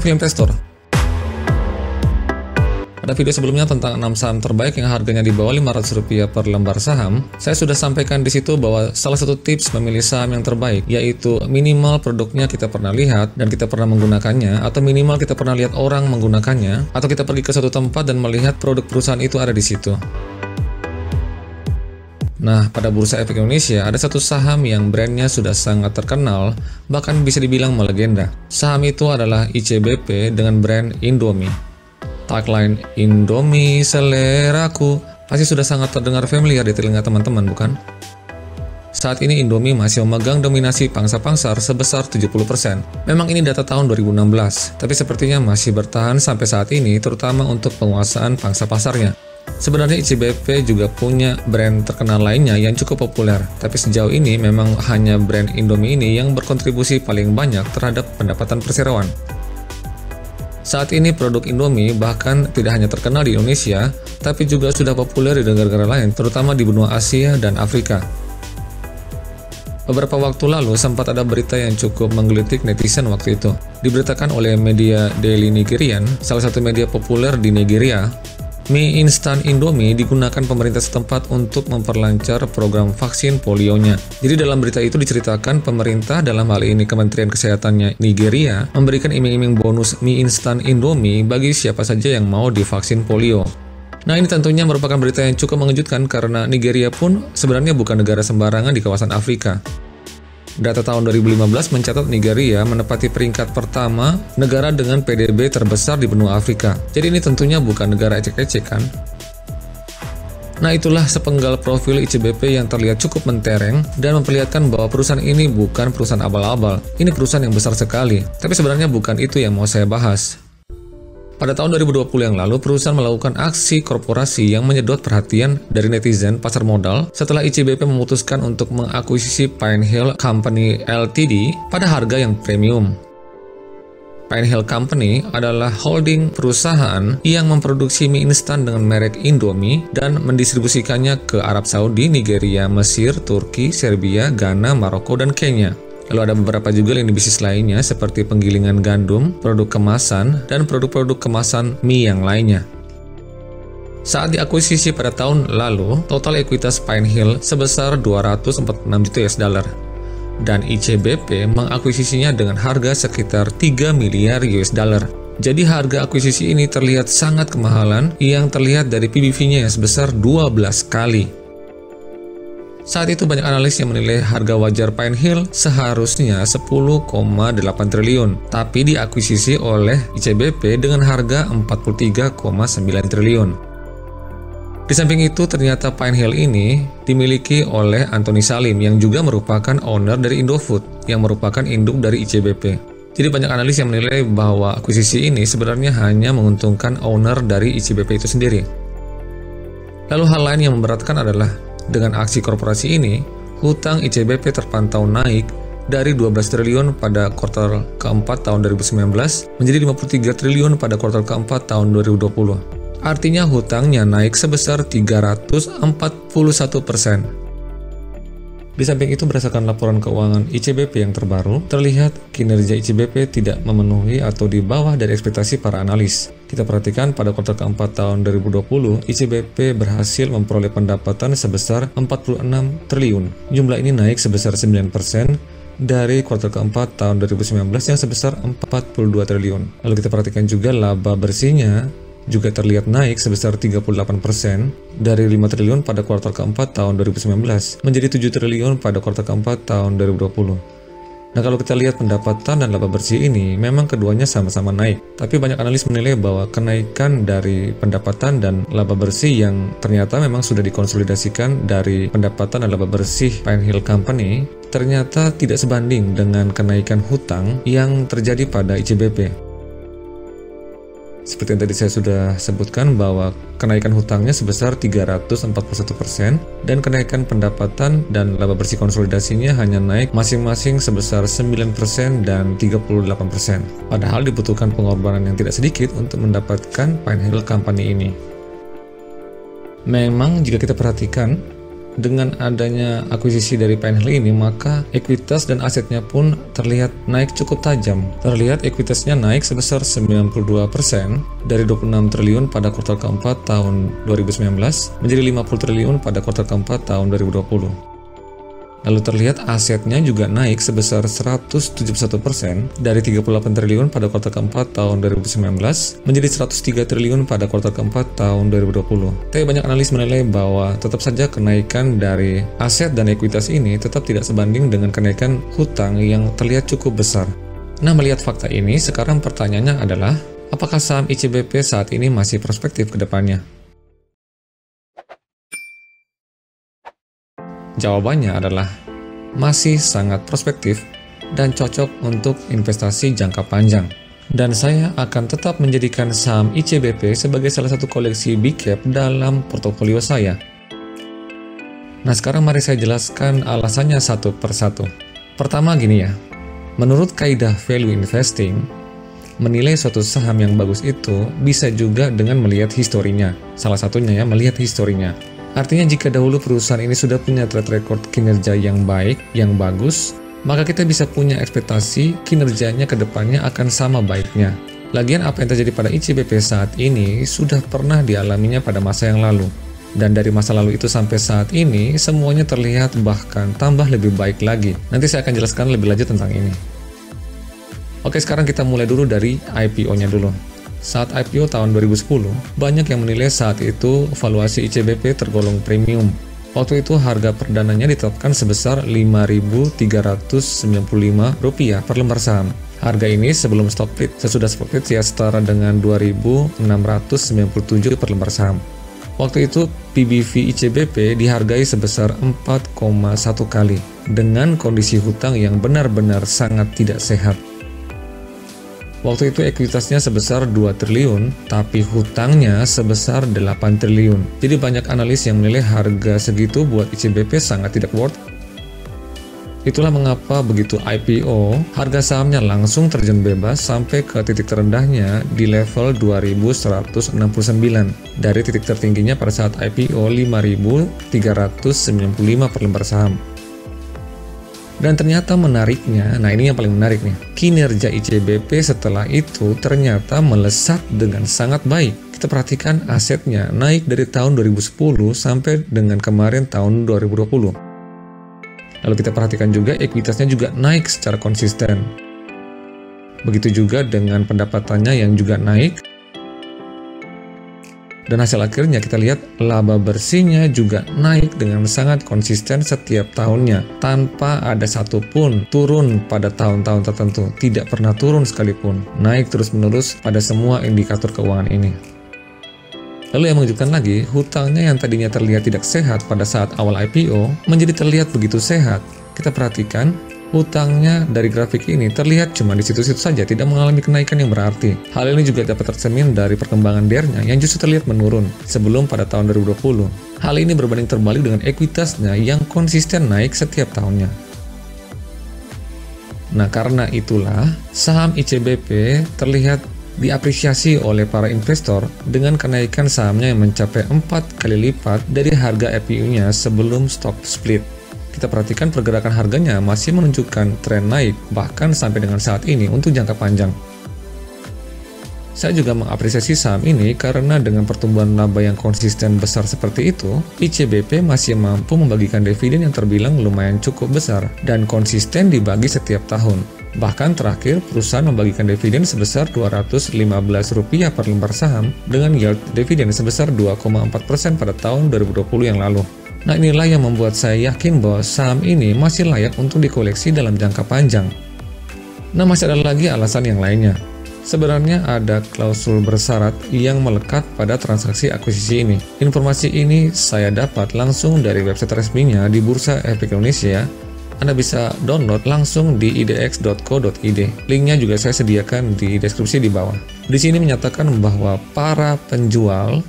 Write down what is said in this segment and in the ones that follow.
Film Testor. Pada video sebelumnya tentang 6 saham terbaik yang harganya di bawah Rp500 per lembar saham, saya sudah sampaikan di situ bahwa salah satu tips memilih saham yang terbaik yaitu minimal produknya kita pernah lihat dan kita pernah menggunakannya, atau minimal kita pernah lihat orang menggunakannya, atau kita pergi ke suatu tempat dan melihat produk perusahaan itu ada di situ. Nah, pada Bursa Efek Indonesia ada satu saham yang brandnya sudah sangat terkenal, bahkan bisa dibilang melegenda. Saham itu adalah ICBP dengan brand Indomie. Tagline Indomie seleraku pasti sudah sangat terdengar familiar di telinga teman-teman, bukan? Saat ini Indomie masih memegang dominasi pangsa pasar sebesar 70%. Memang ini data tahun 2016, tapi sepertinya masih bertahan sampai saat ini, terutama untuk penguasaan pangsa pasarnya. Sebenarnya ICBP juga punya brand terkenal lainnya yang cukup populer, tapi sejauh ini memang hanya brand Indomie ini yang berkontribusi paling banyak terhadap pendapatan perseroan. Saat ini produk Indomie bahkan tidak hanya terkenal di Indonesia, tapi juga sudah populer di negara-negara lain, terutama di benua Asia dan Afrika. Beberapa waktu lalu sempat ada berita yang cukup menggelitik netizen waktu itu. Diberitakan oleh media Daily Nigerian, salah satu media populer di Nigeria, mie instan Indomie digunakan pemerintah setempat untuk memperlancar program vaksin polionya. Jadi dalam berita itu diceritakan pemerintah, dalam hal ini Kementerian Kesehatannya Nigeria, memberikan iming-iming bonus mie instan Indomie bagi siapa saja yang mau divaksin polio. Nah, ini tentunya merupakan berita yang cukup mengejutkan karena Nigeria pun sebenarnya bukan negara sembarangan di kawasan Afrika. Data tahun 2015 mencatat Nigeria menempati peringkat pertama negara dengan PDB terbesar di benua Afrika. Jadi ini tentunya bukan negara ecek-ecek kan? Nah, itulah sepenggal profil ICBP yang terlihat cukup mentereng dan memperlihatkan bahwa perusahaan ini bukan perusahaan abal-abal. Ini perusahaan yang besar sekali. Tapi sebenarnya bukan itu yang mau saya bahas. Pada tahun 2020 yang lalu, perusahaan melakukan aksi korporasi yang menyedot perhatian dari netizen pasar modal setelah ICBP memutuskan untuk mengakuisisi Pinehill Company Ltd pada harga yang premium. Pinehill Company adalah holding perusahaan yang memproduksi mie instan dengan merek Indomie dan mendistribusikannya ke Arab Saudi, Nigeria, Mesir, Turki, Serbia, Ghana, Maroko, dan Kenya. Lalu ada beberapa juga lini bisnis lainnya seperti penggilingan gandum, produk kemasan, dan produk-produk kemasan mie yang lainnya. Saat diakuisisi pada tahun lalu, total ekuitas Pinehill sebesar 246 juta US dollar. Dan ICBP mengakuisisinya dengan harga sekitar 3 miliar US dollar. Jadi harga akuisisi ini terlihat sangat kemahalan yang terlihat dari PBV-nya yang sebesar 12 kali. Saat itu banyak analis yang menilai harga wajar Pinehill seharusnya 10,8 triliun, tapi diakuisisi oleh ICBP dengan harga 43,9 triliun. Di samping itu, ternyata Pinehill ini dimiliki oleh Anthony Salim yang juga merupakan owner dari Indofood yang merupakan induk dari ICBP. Jadi banyak analis yang menilai bahwa akuisisi ini sebenarnya hanya menguntungkan owner dari ICBP itu sendiri. Lalu hal lain yang memberatkan adalah dengan aksi korporasi ini, hutang ICBP terpantau naik dari 12 triliun pada kuartal keempat tahun 2019 menjadi 53 triliun pada kuartal keempat tahun 2020. Artinya hutangnya naik sebesar 341%. Di samping itu, berdasarkan laporan keuangan ICBP yang terbaru, terlihat kinerja ICBP tidak memenuhi atau di bawah dari ekspektasi para analis. Kita perhatikan pada kuartal keempat tahun 2020, ICBP berhasil memperoleh pendapatan sebesar 46 triliun. Jumlah ini naik sebesar 9% dari kuartal keempat tahun 2019 yang sebesar 42 triliun. Lalu kita perhatikan juga laba bersihnya juga terlihat naik sebesar 38% dari 5 triliun pada kuartal keempat tahun 2019 menjadi 7 triliun pada kuartal keempat tahun 2020. Nah, kalau kita lihat pendapatan dan laba bersih ini, memang keduanya sama-sama naik. Tapi banyak analis menilai bahwa kenaikan dari pendapatan dan laba bersih yang ternyata memang sudah dikonsolidasikan dari pendapatan dan laba bersih Pinehill Company ternyata tidak sebanding dengan kenaikan hutang yang terjadi pada ICBP. Seperti yang tadi saya sudah sebutkan bahwa kenaikan hutangnya sebesar 341% dan kenaikan pendapatan dan laba bersih konsolidasinya hanya naik masing-masing sebesar 9% dan 38%. Padahal dibutuhkan pengorbanan yang tidak sedikit untuk mendapatkan Pinehill Company ini. Memang jika kita perhatikan, Dengan adanya akuisisi dari Pinehill ini, maka ekuitas dan asetnya pun terlihat naik cukup tajam. Terlihat ekuitasnya naik sebesar 92% dari 26 triliun pada kuartal keempat tahun 2019 menjadi 50 triliun pada kuartal keempat tahun 2020. Lalu terlihat asetnya juga naik sebesar 171% dari 38 triliun pada kuartal keempat tahun 2019 menjadi 103 triliun pada kuartal keempat tahun 2020. Tapi banyak analis menilai bahwa tetap saja kenaikan dari aset dan ekuitas ini tetap tidak sebanding dengan kenaikan hutang yang terlihat cukup besar. Nah, melihat fakta ini, sekarang pertanyaannya adalah, apakah saham ICBP saat ini masih prospektif ke depannya? Jawabannya adalah masih sangat prospektif dan cocok untuk investasi jangka panjang. Dan saya akan tetap menjadikan saham ICBP sebagai salah satu koleksi big cap dalam portofolio saya. Nah, sekarang mari saya jelaskan alasannya satu persatu. Pertama gini ya, menurut kaidah value investing, menilai suatu saham yang bagus itu bisa juga dengan melihat historinya. Salah satunya ya, melihat historinya. Artinya jika dahulu perusahaan ini sudah punya track record kinerja yang baik, yang bagus, maka kita bisa punya ekspektasi kinerjanya ke depannya akan sama baiknya. Lagian apa yang terjadi pada ICBP saat ini sudah pernah dialaminya pada masa yang lalu. Dan dari masa lalu itu sampai saat ini, semuanya terlihat bahkan tambah lebih baik lagi. Nanti saya akan jelaskan lebih lanjut tentang ini. Oke, sekarang kita mulai dulu dari IPO-nya dulu. Saat IPO tahun 2010, banyak yang menilai saat itu valuasi ICBP tergolong premium. Waktu itu harga perdananya ditetapkan sebesar Rp5.395 per lembar saham. Harga ini sebelum stock split, sesudah stock split ya setara dengan Rp2.697 per lembar saham. Waktu itu PBV ICBP dihargai sebesar 4,1 kali dengan kondisi hutang yang benar-benar sangat tidak sehat. Waktu itu ekuitasnya sebesar 2 triliun, tapi hutangnya sebesar 8 triliun. Jadi banyak analis yang menilai harga segitu buat ICBP sangat tidak worth. Itulah mengapa begitu IPO, harga sahamnya langsung terjun bebas sampai ke titik terendahnya di level 2.169. Dari titik tertingginya pada saat IPO 5.395 per lembar saham. Dan ternyata menariknya, nah ini yang paling menarik nih, kinerja ICBP setelah itu ternyata melesat dengan sangat baik. Kita perhatikan asetnya naik dari tahun 2010 sampai dengan kemarin tahun 2020. Lalu kita perhatikan juga ekuitasnya juga naik secara konsisten. Begitu juga dengan pendapatannya yang juga naik. Dan hasil akhirnya kita lihat laba bersihnya juga naik dengan sangat konsisten setiap tahunnya tanpa ada satupun turun pada tahun-tahun tertentu, tidak pernah turun sekalipun, naik terus-menerus pada semua indikator keuangan ini. Lalu yang mengejutkan lagi, hutangnya yang tadinya terlihat tidak sehat pada saat awal IPO menjadi terlihat begitu sehat. Kita perhatikan hutangnya dari grafik ini terlihat cuma di situ-situ saja, tidak mengalami kenaikan yang berarti. Hal ini juga dapat tercermin dari perkembangan DER-nya yang justru terlihat menurun sebelum pada tahun 2020. Hal ini berbanding terbalik dengan ekuitasnya yang konsisten naik setiap tahunnya. Nah, karena itulah saham ICBP terlihat diapresiasi oleh para investor dengan kenaikan sahamnya yang mencapai 4 kali lipat dari harga IPO-nya sebelum stock split. Kita perhatikan pergerakan harganya masih menunjukkan tren naik, bahkan sampai dengan saat ini untuk jangka panjang. Saya juga mengapresiasi saham ini karena dengan pertumbuhan laba yang konsisten besar seperti itu, ICBP masih mampu membagikan dividen yang terbilang lumayan cukup besar dan konsisten dibagi setiap tahun. Bahkan terakhir, perusahaan membagikan dividen sebesar Rp215 per lembar saham dengan yield dividen sebesar 2,4% pada tahun 2020 yang lalu. Nah, inilah yang membuat saya yakin bahwa saham ini masih layak untuk dikoleksi dalam jangka panjang. Nah, masih ada lagi alasan yang lainnya. Sebenarnya ada klausul bersyarat yang melekat pada transaksi akuisisi ini. Informasi ini saya dapat langsung dari website resminya di Bursa Efek Indonesia. Anda bisa download langsung di idx.co.id. Linknya juga saya sediakan di deskripsi di bawah. Di sini menyatakan bahwa para penjual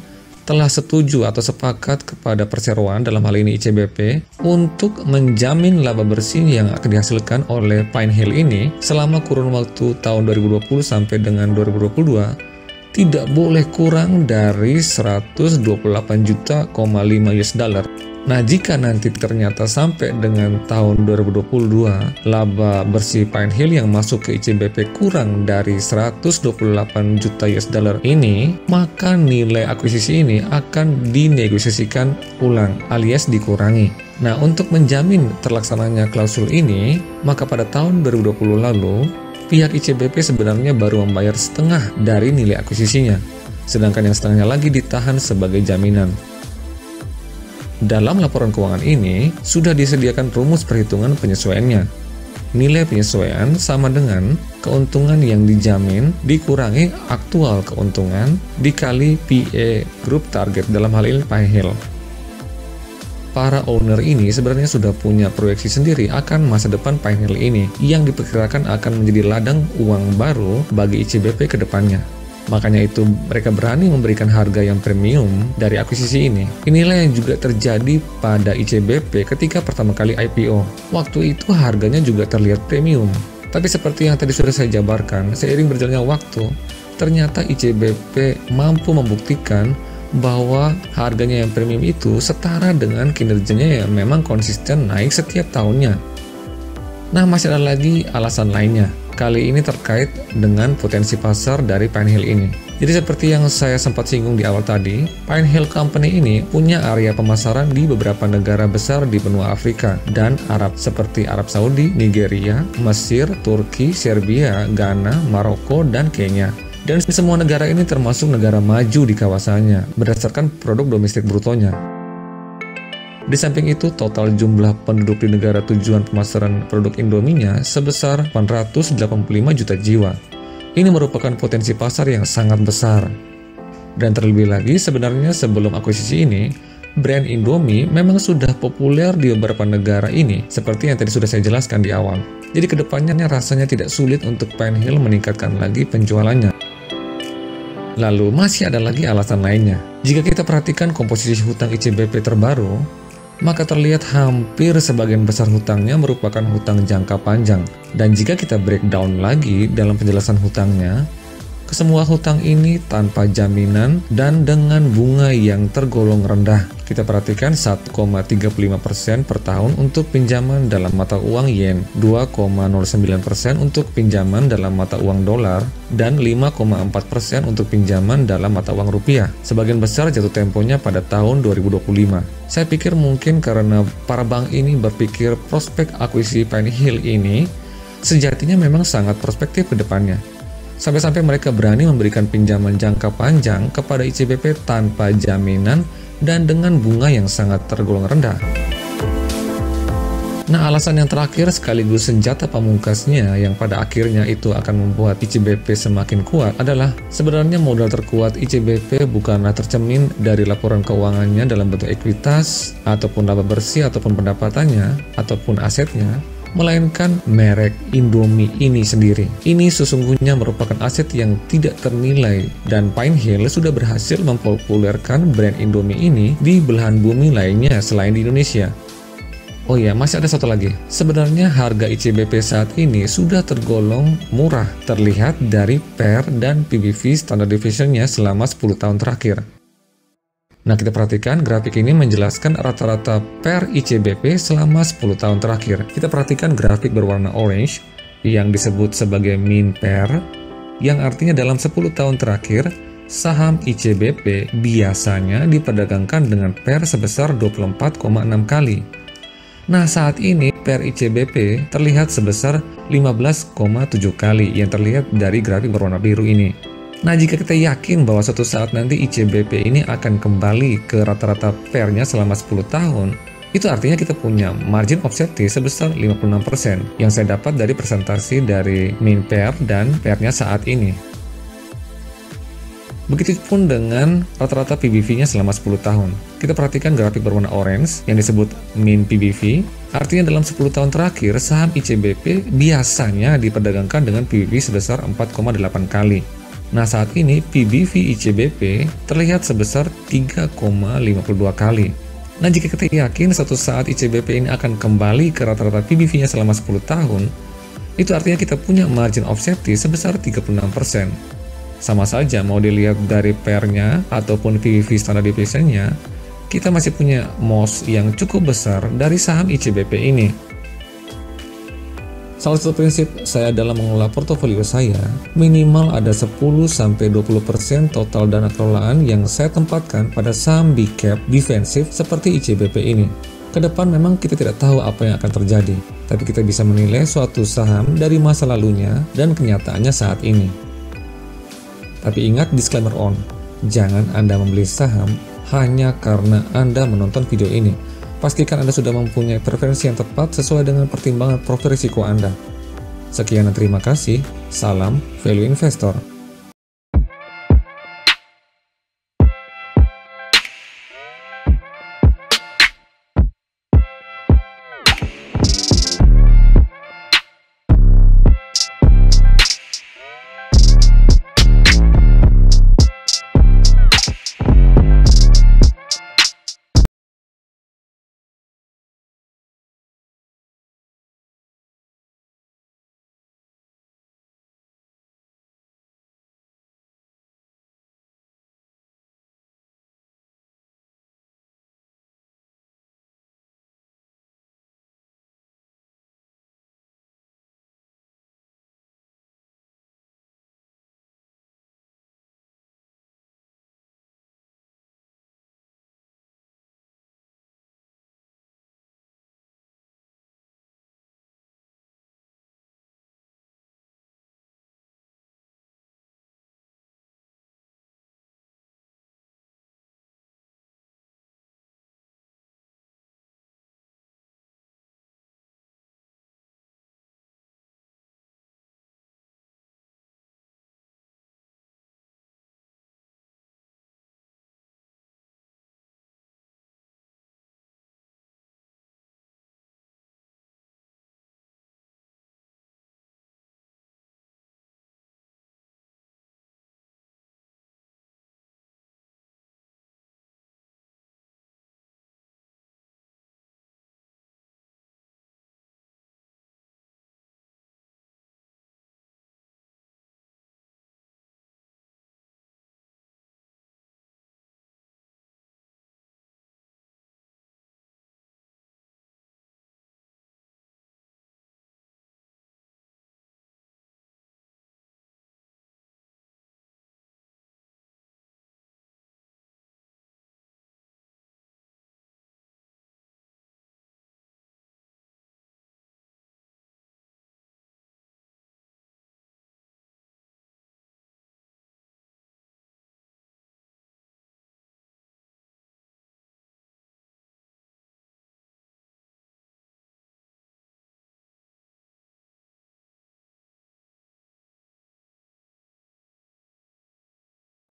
telah setuju atau sepakat kepada perseroan, dalam hal ini ICBP, untuk menjamin laba bersih yang akan dihasilkan oleh Pinehill ini selama kurun waktu tahun 2020 sampai dengan 2022 tidak boleh kurang dari 128,5 juta US dollar. Nah, jika nanti ternyata sampai dengan tahun 2022 laba bersih Pine Hill yang masuk ke ICBP kurang dari 128 juta US dollar ini, maka nilai akuisisi ini akan dinegosiasikan ulang alias dikurangi. Nah, untuk menjamin terlaksananya klausul ini, maka pada tahun 2020 lalu, pihak ICBP sebenarnya baru membayar setengah dari nilai akuisisinya, sedangkan yang setengahnya lagi ditahan sebagai jaminan. Dalam laporan keuangan ini, sudah disediakan rumus perhitungan penyesuaiannya. Nilai penyesuaian sama dengan keuntungan yang dijamin dikurangi aktual keuntungan dikali PE Group target, dalam hal ini Pine Hill. Para owner ini sebenarnya sudah punya proyeksi sendiri akan masa depan Pine Hill ini yang diperkirakan akan menjadi ladang uang baru bagi ICBP ke depannya. Makanya itu mereka berani memberikan harga yang premium dari akuisisi ini. Inilah yang juga terjadi pada ICBP ketika pertama kali IPO. Waktu itu harganya juga terlihat premium. Tapi seperti yang tadi sudah saya jabarkan, seiring berjalannya waktu, ternyata ICBP mampu membuktikan bahwa harganya yang premium itu setara dengan kinerjanya yang memang konsisten naik setiap tahunnya. Nah, masih ada lagi alasan lainnya. Kali ini terkait dengan potensi pasar dari Pine Hill ini. Jadi seperti yang saya sempat singgung di awal tadi, Pine Hill Company ini punya area pemasaran di beberapa negara besar di benua Afrika dan Arab seperti Arab Saudi, Nigeria, Mesir, Turki, Serbia, Ghana, Maroko, dan Kenya. Dan semua negara ini termasuk negara maju di kawasannya berdasarkan produk domestik brutonya. Di samping itu, total jumlah penduduk di negara tujuan pemasaran produk Indominya sebesar 885 juta jiwa. Ini merupakan potensi pasar yang sangat besar. Dan terlebih lagi, sebenarnya sebelum akuisisi ini, brand Indomie memang sudah populer di beberapa negara ini, seperti yang tadi sudah saya jelaskan di awal. Jadi kedepannya rasanya tidak sulit untuk Pine Hill meningkatkan lagi penjualannya. Lalu masih ada lagi alasan lainnya. Jika kita perhatikan komposisi hutang ICBP terbaru, maka terlihat hampir sebagian besar hutangnya merupakan hutang jangka panjang. Dan jika kita breakdown lagi dalam penjelasan hutangnya, kesemua hutang ini tanpa jaminan dan dengan bunga yang tergolong rendah. Kita perhatikan 1,35% per tahun untuk pinjaman dalam mata uang yen, 2,09% untuk pinjaman dalam mata uang dolar, dan 5,4% untuk pinjaman dalam mata uang rupiah. Sebagian besar jatuh temponya pada tahun 2025. Saya pikir mungkin karena para bank ini berpikir prospek akuisisi Pine Hill ini sejatinya memang sangat prospektif ke depannya. Sampai-sampai mereka berani memberikan pinjaman jangka panjang kepada ICBP tanpa jaminan dan dengan bunga yang sangat tergolong rendah. Nah, alasan yang terakhir sekaligus senjata pamungkasnya yang pada akhirnya itu akan membuat ICBP semakin kuat adalah sebenarnya modal terkuat ICBP bukanlah tercermin dari laporan keuangannya dalam bentuk ekuitas ataupun laba bersih ataupun pendapatannya ataupun asetnya, melainkan merek Indomie ini sendiri. Ini sesungguhnya merupakan aset yang tidak ternilai dan Pine Hill sudah berhasil mempopulerkan brand Indomie ini di belahan bumi lainnya selain di Indonesia. Oh ya, masih ada satu lagi. Sebenarnya harga ICBP saat ini sudah tergolong murah, terlihat dari PER dan PBV standard deviation-nya selama 10 tahun terakhir. Nah, kita perhatikan grafik ini menjelaskan rata-rata PER ICBP selama 10 tahun terakhir. Kita perhatikan grafik berwarna orange yang disebut sebagai mean PER, yang artinya dalam 10 tahun terakhir, saham ICBP biasanya diperdagangkan dengan PER sebesar 24,6 kali. Nah, saat ini PER ICBP terlihat sebesar 15,7 kali yang terlihat dari grafik berwarna biru ini. Nah, jika kita yakin bahwa suatu saat nanti ICBP ini akan kembali ke rata-rata PER-nya selama 10 tahun, itu artinya kita punya margin of safety sebesar 56% yang saya dapat dari presentasi dari mean PER dan PER-nya saat ini. Begitupun dengan rata-rata PBV-nya selama 10 tahun. Kita perhatikan grafik berwarna orange yang disebut mean PBV, artinya dalam 10 tahun terakhir saham ICBP biasanya diperdagangkan dengan PBV sebesar 4,8 kali. Nah, saat ini PBV ICBP terlihat sebesar 3,52 kali. Nah, jika kita yakin suatu saat ICBP ini akan kembali ke rata-rata PBV-nya selama 10 tahun, itu artinya kita punya margin of safety sebesar 36%. Sama saja mau dilihat dari PER-nya ataupun PBV standard deviation-nya, kita masih punya MOS yang cukup besar dari saham ICBP ini. Salah satu prinsip saya dalam mengelola portofolio saya, minimal ada 10-20% total dana kelolaan yang saya tempatkan pada saham big cap defensif seperti ICBP ini. Kedepan memang kita tidak tahu apa yang akan terjadi, tapi kita bisa menilai suatu saham dari masa lalunya dan kenyataannya saat ini. Tapi ingat disclaimer on, jangan Anda membeli saham hanya karena Anda menonton video ini. Pastikan Anda sudah mempunyai preferensi yang tepat sesuai dengan pertimbangan profil risiko Anda. Sekian dan terima kasih. Salam Value Investor.